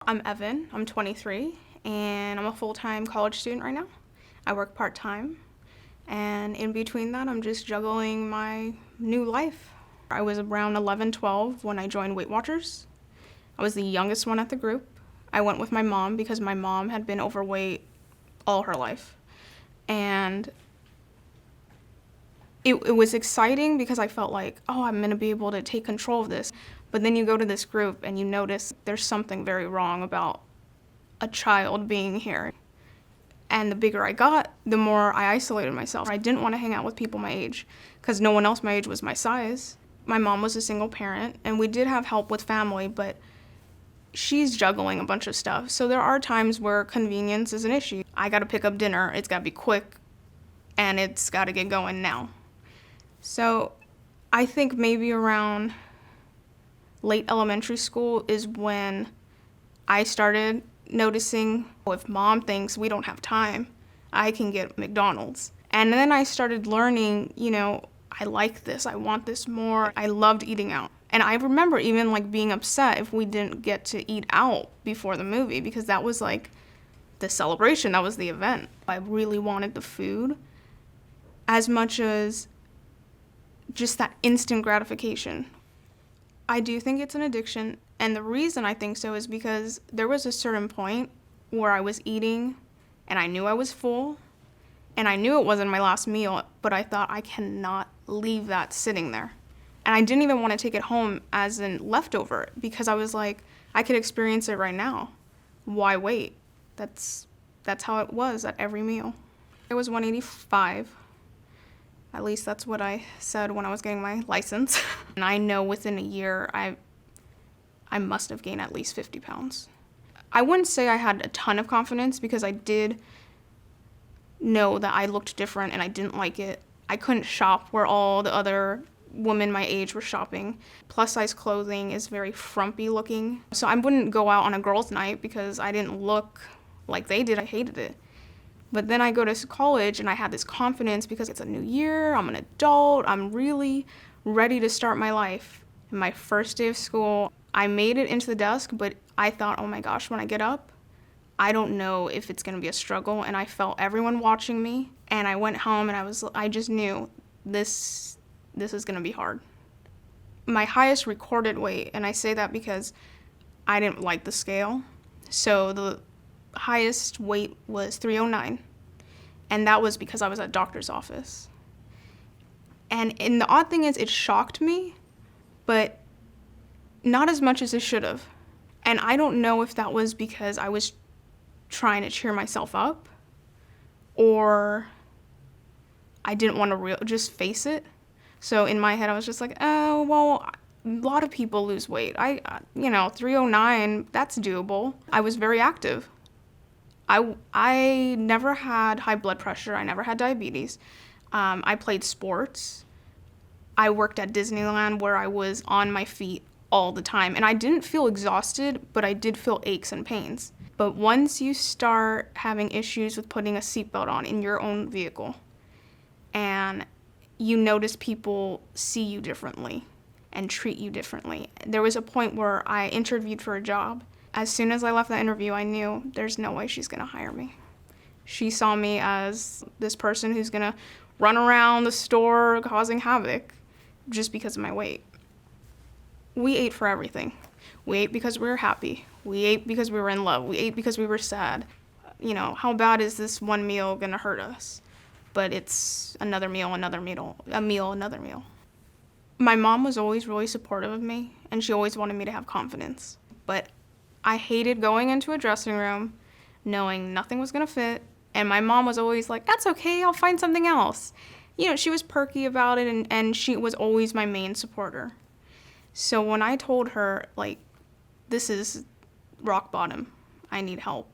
I'm Evan, I'm 23, and I'm a full-time college student right now. I work part-time, and in between that, I'm just juggling my new life. I was around 11, 12 when I joined Weight Watchers. I was the youngest one at the group. I went with my mom because my mom had been overweight all her life. And it was exciting because I felt like, oh, I'm gonna be able to take control of this. But then you go to this group and you notice there's something very wrong about a child being here. And the bigger I got, the more I isolated myself. I didn't want to hang out with people my age because no one else my age was my size. My mom was a single parent and we did have help with family, but she's juggling a bunch of stuff. So there are times where convenience is an issue. I gotta pick up dinner, it's gotta be quick, and it's gotta get going now. So I think maybe around late elementary school is when I started noticing, if mom thinks we don't have time, I can get McDonald's. And then I started learning, I like this, I want this more. I loved eating out. And I remember even being upset if we didn't get to eat out before the movie because that was the celebration, that was the event. I really wanted the food as much as just that instant gratification. I do think it's an addiction, and the reason I think so is because there was a certain point where I was eating and I knew I was full and I knew it wasn't my last meal, but I thought I cannot leave that sitting there. And I didn't even want to take it home as an leftover because I was like, I could experience it right now. Why wait? That's how it was at every meal. It was 185. At least that's what I said when I was getting my license. And I know within a year, I must have gained at least 50 pounds. I wouldn't say I had a ton of confidence because I did know that I looked different and I didn't like it. I couldn't shop where all the other women my age were shopping. Plus size clothing is very frumpy looking. So I wouldn't go out on a girls' night because I didn't look like they did. I hated it. But then I go to college and I had this confidence because it's a new year, I'm an adult, I'm really ready to start my life. In my first day of school, I made it into the desk, but I thought, oh my gosh, when I get up, I don't know if it's gonna be a struggle, and I felt everyone watching me, and I went home and I just knew this is gonna be hard. My highest recorded weight, and I say that because I didn't like the scale, so the highest weight was 309, and that was because I was at doctor's office. And the odd thing is, it shocked me, but not as much as it should have. And I don't know if that was because I was trying to cheer myself up, or I didn't want to just face it. So in my head, I was just like, oh, well, a lot of people lose weight. 309, that's doable. I was very active. I never had high blood pressure. I never had diabetes. I played sports. I worked at Disneyland where I was on my feet all the time. And I didn't feel exhausted, but I did feel aches and pains. But once you start having issues with putting a seatbelt on in your own vehicle, and you notice people see you differently and treat you differently. There was a point where I interviewed for a job. As soon as I left that interview, I knew there's no way she's gonna hire me. She saw me as this person who's gonna run around the store causing havoc just because of my weight. We ate for everything. We ate because we were happy. We ate because we were in love. We ate because we were sad. How bad is this one meal gonna hurt us? But it's another meal, another meal, a meal, another meal. My mom was always really supportive of me, and she always wanted me to have confidence. But I hated going into a dressing room knowing nothing was gonna fit, and my mom was always like, that's okay, I'll find something else. She was perky about it, and she was always my main supporter. So when I told her, this is rock bottom, I need help,